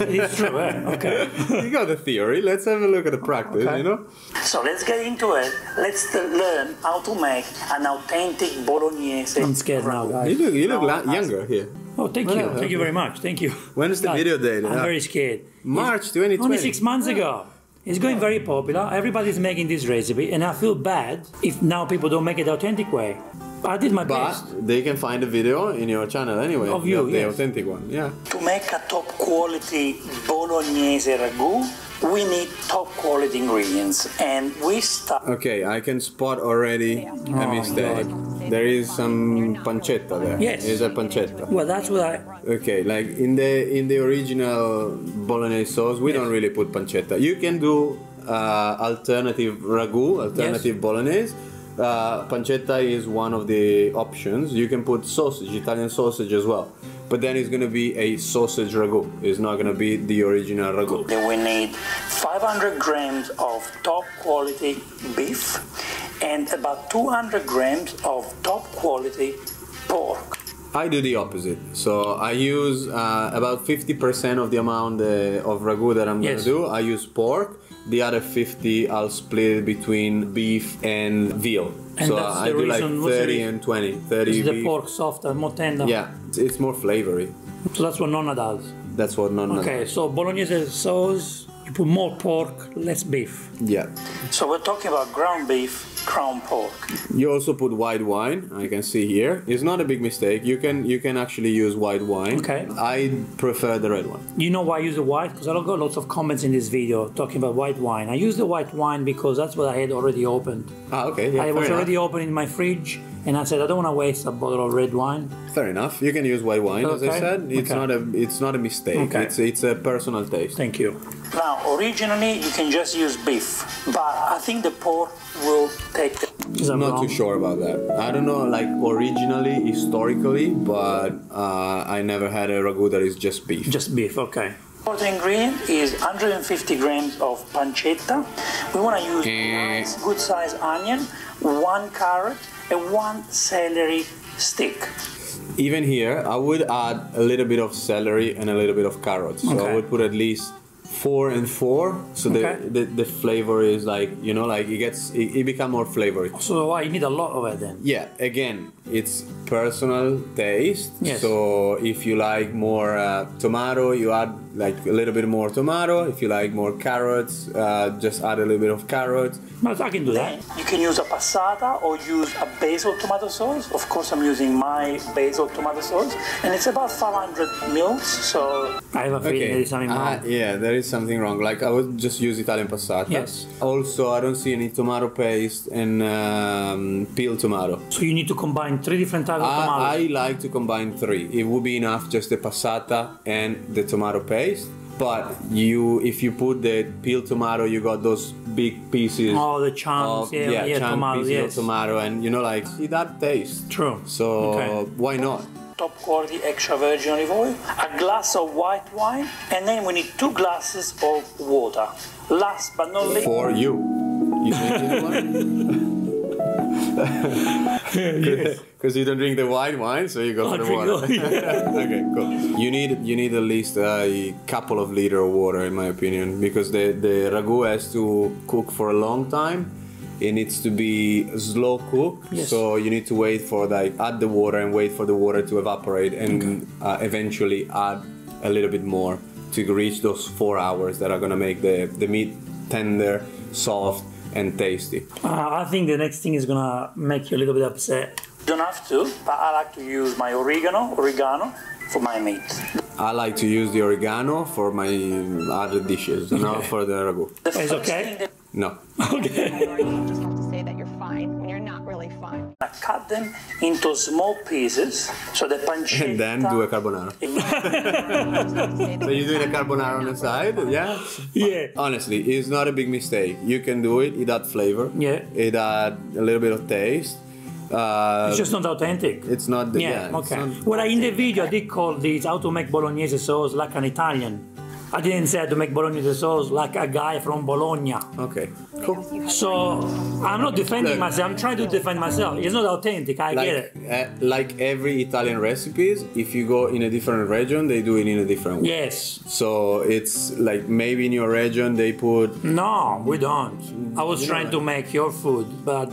It's true, eh? Okay. You got the theory. Let's have a look at the practice, you know? So let's get into it. Let's learn how to make an authentic Bolognese. I'm scared now, guys. You look younger here. Oh, thank you. Thank you very much. Thank you. When is the video date? I'm very scared. March 2020. Only 6 months ago. It's going very popular. Everybody's making this recipe, and I feel bad if now people don't make it the authentic way. I did my best. But they can find the video in your channel anyway. Of you, the yes. authentic one, yeah. To make a top quality Bolognese ragu, we need top quality ingredients, and we start. Okay, I can spot already a mistake. There is some pancetta there. Yes. Is a pancetta. Well, that's what I. Okay, like in the original Bolognese sauce, we don't really put pancetta. You can do alternative ragu, alternative Bolognese. Pancetta is one of the options. You can put sausage, Italian sausage as well. But then it's going to be a sausage ragu. It's not going to be the original ragu. Then we need 500 grams of top quality beef and about 200 grams of top quality pork. I do the opposite. So I use about 50% of the amount of ragu that I'm going to do. I use pork. The other 50 I'll split between beef and veal. And so that's I the do like reason, 30 and 20. 30 is the beef. pork softer, more tender? Yeah, it's more flavory. So that's what Nonna does. That's what Nonna does. Okay, so Bolognese sauce, you put more pork, less beef. Yeah. So we're talking about ground beef, ground pork. You also put white wine. I can see here. It's not a big mistake. You can actually use white wine. Okay. I prefer the red one. You know why I use the white? Because I got lots of comments in this video talking about white wine. I use the white wine because that's what I had already opened. Ah, okay. Yeah, I was fair already enough. open in my fridge, and I said I don't want to waste a bottle of red wine. Fair enough. You can use white wine, as I Okay. said. It's not a mistake. Okay. It's a personal taste. Thank you. Now, originally you can just use beef, but I think the pork will take the... I'm not too sure about that. I don't know, like originally, historically, but I never had a ragu that is just beef. Just beef, okay. The ingredient is 150 grams of pancetta. We want to use nice, good sized onion, 1 carrot, and 1 celery stick. Even here, I would add a little bit of celery and a little bit of carrots. So I would put at least 4 and 4, so the flavor is like, you know, like it becomes more flavory. So you need a lot of it then? Yeah, again, it's personal taste. Yes. So if you like more tomato, you add like a little bit more tomato. If you like more carrots, just add a little bit of carrots. But I can do that. You can use a passata or use a basil tomato sauce. Of course, I'm using my basil tomato sauce, and it's about 500 mils. So I have a feeling there is something wrong. Yeah, there is something wrong. Like I would just use Italian passata. Yes. Also, I don't see any tomato paste and peeled tomato. So you need to combine 3 different types of tomatoes. I like to combine 3. It would be enough just the passata and the tomato paste. But if you put the peeled tomato, you got those big pieces. Oh, the chunks, chunk tomatoes, pieces yes. of tomato, and you know, like that taste. True. So why not? top quality extra virgin olive oil, a glass of white wine, and then we need 2 glasses of water. Last but not least... For you. You drink one? Because you don't drink the white wine, so you go for the water. Okay, cool. You need at least a couple of liters of water, in my opinion, because the ragu has to cook for a long time. It needs to be slow cooked, yes. So you need to wait for add the water and wait for the water to evaporate, and eventually add a little bit more to reach those 4 hours that are gonna make the meat tender, soft, and tasty. I think the next thing is gonna make you a little bit upset. Don't have to, but I like to use my oregano for my meat. I like to use the oregano for my other dishes, not for the ragu. It's okay? No. Okay. You just have to say that you're fine when you're not really fine. I cut them into small pieces, so the pancetta... And then do a carbonara. So you're doing a carbonara on the side, yeah? Yeah. Honestly, it's not a big mistake. You can do it, it adds flavor. Yeah. It adds a little bit of taste. It's just not authentic. It's not. Okay. Well, in the video, I did call this how to make Bolognese sauce like an Italian. I didn't say how to make Bolognese sauce like a guy from Bologna. Okay. Cool. So I'm not defending myself. I'm trying to defend myself. It's not authentic. I get it. Like every Italian recipes, if you go in a different region, they do it in a different way. Yes. So it's like maybe in your region they put. No, we don't. I was trying to make your food, but.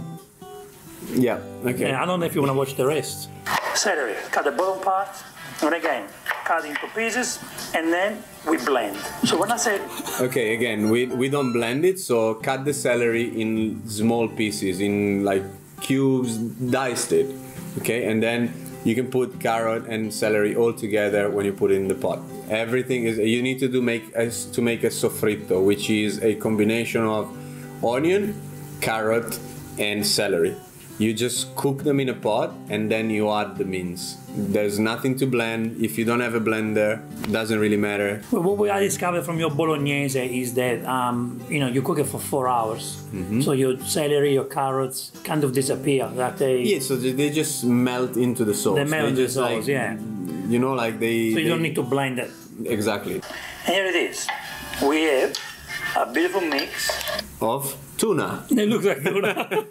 Yeah, okay. Yeah, I don't know if you want to watch the rest. Celery, cut the bottom part, and again, cut into pieces, and then we blend. So when I say... Okay, again, we don't blend it, so cut the celery in small pieces, in like cubes, diced it, okay? And then you can put carrot and celery all together when you put it in the pot. Everything is, you need to make a sofritto, which is a combination of onion, carrot, and celery. You just cook them in a pot and then you add the mince. There's nothing to blend. If you don't have a blender, it doesn't really matter. Well, what I discovered from your Bolognese is that you cook it for 4 hours. Mm-hmm. So your celery, your carrots kind of disappear. Yeah, so they just melt into the sauce. They melt into the sauce, yeah. You know, like they... So you don't need to blend it. Exactly. And here it is. We have a beautiful mix of tuna. It looks like tuna.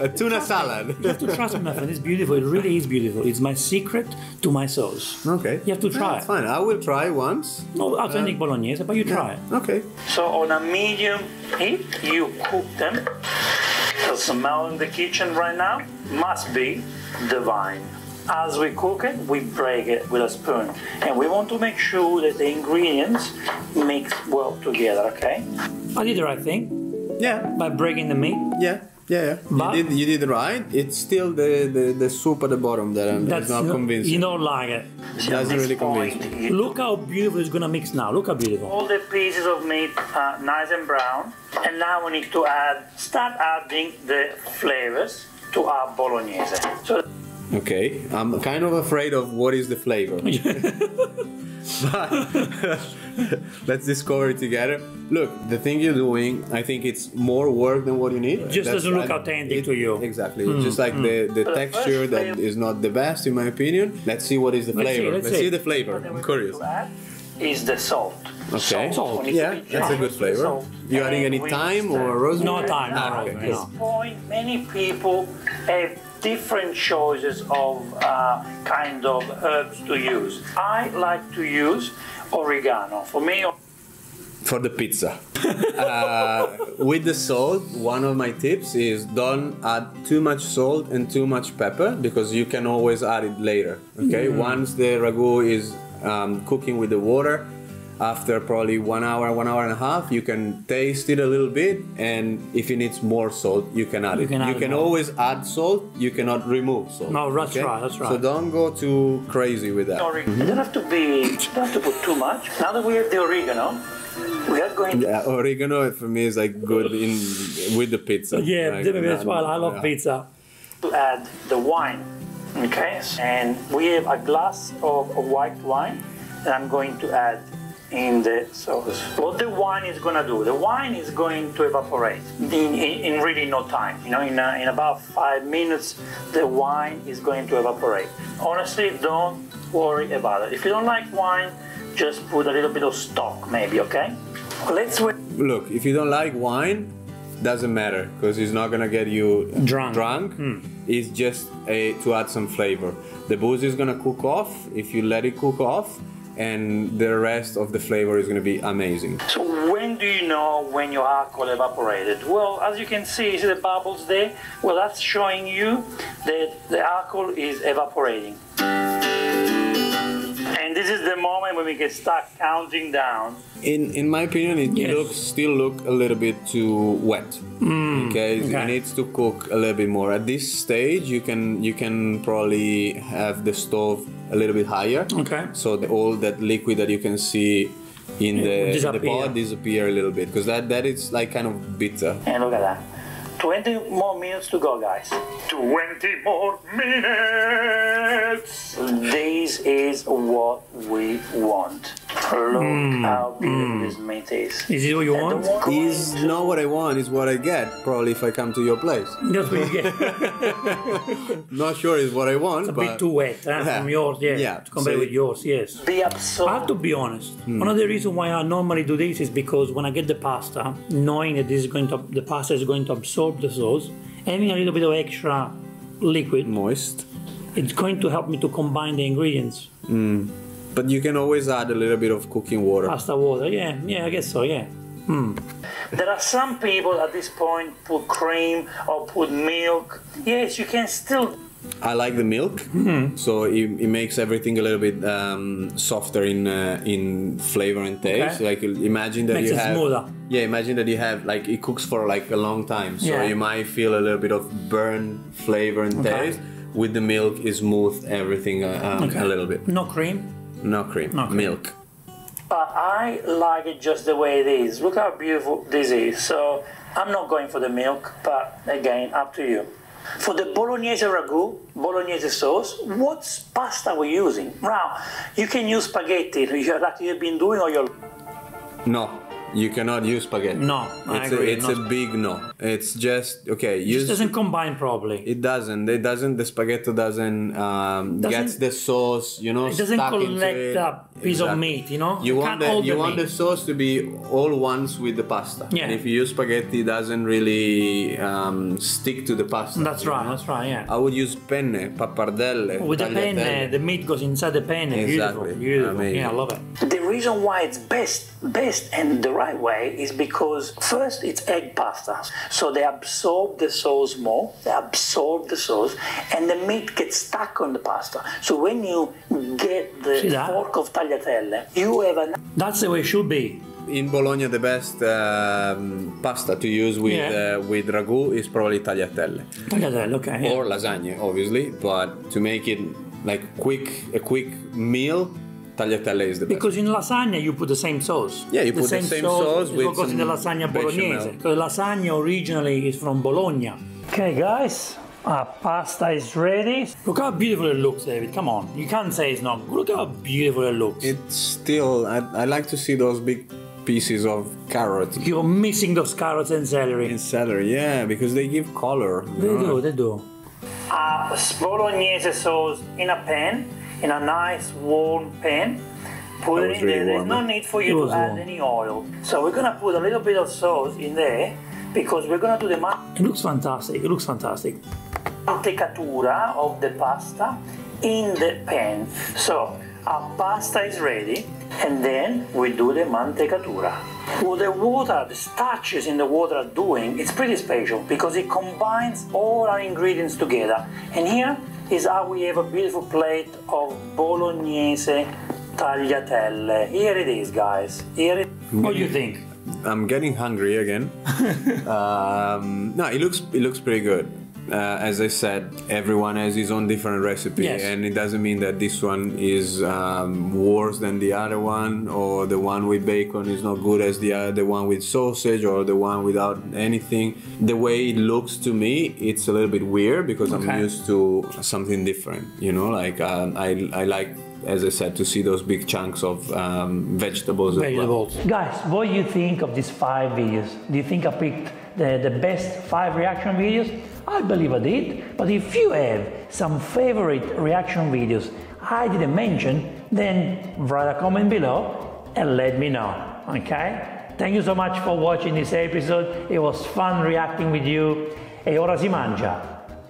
A tuna salad. You have to trust me, my friend. It's beautiful. It really is beautiful. It's my secret to my sauce. Okay. You have to try it. It's fine. I will try once. No, authentic Bolognese, but you try it. Okay. So on a medium heat, you cook them. The smell in the kitchen right now must be divine. As we cook it, we break it with a spoon. And we want to make sure that the ingredients mix well together, okay? I did the right thing. Yeah. By breaking the meat. Yeah. But you did it right. It's still the soup at the bottom that's not convincing. You don't like it. It doesn't really convince me. Look how beautiful it's gonna mix now. Look how beautiful. All the pieces of meat are nice and brown. And now we need to start adding the flavors to our Bolognese. So. Okay, I'm kind of afraid of what is the flavor. But let's discover it together. Look, the thing you're doing, I think it's more work than what you need. It just doesn't look authentic to you. Exactly. Just like the texture that is not the best in my opinion. Let's see what is the flavor. Let's see the flavor. I'm curious. Is the salt. Okay. Salt. Yeah, that's a good flavor. You adding any thyme or rosemary? No thyme. At this point, many people have different choices of kind of herbs to use. I like to use oregano. For me, for the pizza. With the salt, one of my tips is don't add too much salt and too much pepper because you can always add it later. Okay, once the ragu is cooking with the water, after probably 1 hour, 1 hour and a half, you can taste it a little bit, and if it needs more salt, you can add it. You can always add salt, you cannot remove salt. No, that's right, that's right. So don't go too crazy with that. You don't have to put too much. Now that we have the oregano, we are going to... Yeah, oregano for me is like good with the pizza. Yeah, like, that's why I love pizza. To add the wine, okay? And we have a glass of white wine that I'm going to add in the sauce. What the wine is going to do, the wine is going to evaporate in really no time. You know, in about 5 minutes, the wine is going to evaporate. Honestly, don't worry about it. If you don't like wine, just put a little bit of stock, maybe, okay? Let's wait. Look, if you don't like wine, doesn't matter because it's not gonna get you drunk. It's just to add some flavor. The booze is gonna cook off if you let it cook off, and the rest of the flavor is going to be amazing. So when do you know when your alcohol evaporated? Well, as you can see the bubbles there? Well, that's showing you that the alcohol is evaporating. And this is the moment when we can start counting down. In my opinion, it still look a little bit too wet. Okay, it needs to cook a little bit more. At this stage, you can probably have the stove a little bit higher. Okay. So all that liquid that you can see in the pot disappear a little bit, because that is like kind of bitter. And look at that. 20 more minutes to go, guys. 20 more minutes! This is what we want. Look how beautiful this meat is. Is it what you want? It's not what I want, it's what I get, probably if I come to your place. That's what you get. Not sure it's what I want, it's a bit too wet from yours, to compare with yours, yes. Be absorbed. I have to be honest. One of the reasons why I normally do this is because when I get the pasta, knowing that the pasta is going to absorb the sauce, having a little bit of extra liquid, moist, it's going to help me to combine the ingredients. But you can always add a little bit of cooking water. Pasta water, yeah, I guess so, yeah. There are some people at this point put cream or put milk. Yes, you can still. I like the milk, so it makes everything a little bit softer in flavor and taste. Like imagine that makes you it have smoother. Yeah, imagine that you have like it cooks for like a long time, so you might feel a little bit of burn flavor and taste. With the milk, it smooth everything a little bit. No cream. No cream. Milk. But I like it just the way it is. Look how beautiful this is. So I'm not going for the milk, but again, up to you. For the Bolognese ragu, Bolognese sauce, what pasta are we using? Now, you can use spaghetti like you've been doing, or you're... No, you cannot use spaghetti. No, I agree. It's a big no. It's just, okay. It just doesn't combine properly. It doesn't. The spaghetti doesn't get the sauce, you know, it doesn't collect a piece of meat, you know? You want the sauce to be all once with the pasta. Yeah. And if you use spaghetti, it doesn't really stick to the pasta. That's right, yeah. I would use penne, pappardelle, with the penne, the meat goes inside the penne. Exactly. Beautiful. Amazing. Yeah, I love it. The reason why it's best and the right way is because first it's egg pasta, so they absorb the sauce more, and the meat gets stuck on the pasta. So when you get the fork of tagliatelle, you have a... That's the way it should be. In Bologna, the best pasta to use with ragu is probably tagliatelle. Tagliatelle, okay. Or lasagne, obviously, but to make it like a quick meal, tagliatelle is the best. Because in lasagna you put the same sauce. Yeah, you put the same sauce with what goes in the lasagna bolognese. Because lasagna originally is from Bologna. Okay, guys, our pasta is ready. Look how beautiful it looks, David. Come on, you can't say it's not. Look how beautiful it looks. It's still. I like to see those big pieces of carrot. You're missing those carrots and celery. And celery, yeah, because they give color. They do. Bolognese sauce in a pan. In a nice warm pan, put it in there. There's no need for you to add any oil. So we're gonna put a little bit of sauce in there because we're gonna do the It looks fantastic. mantecatura of the pasta in the pan. So our pasta is ready, and then we do the mantecatura. What the water, the starches in the water are doing, it's pretty special because it combines all our ingredients together. And here is how we have a beautiful plate of Bolognese tagliatelle. Here it is, guys. What do you think? I'm getting hungry again. No, it looks pretty good. As I said, everyone has his own different recipe, and it doesn't mean that this one is worse than the other one, or the one with bacon is not good as the one with sausage, or the one without anything. The way it looks to me, it's a little bit weird because I'm used to something different. You know, like I like, as I said, to see those big chunks of vegetables. As well. Guys, what do you think of these 5 videos? Do you think I picked the best 5 reaction videos? I believe I did, but if you have some favorite reaction videos I didn't mention, then write a comment below and let me know, okay? Thank you so much for watching this episode. It was fun reacting with you. E ora si mangia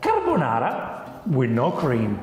carbonara with no cream.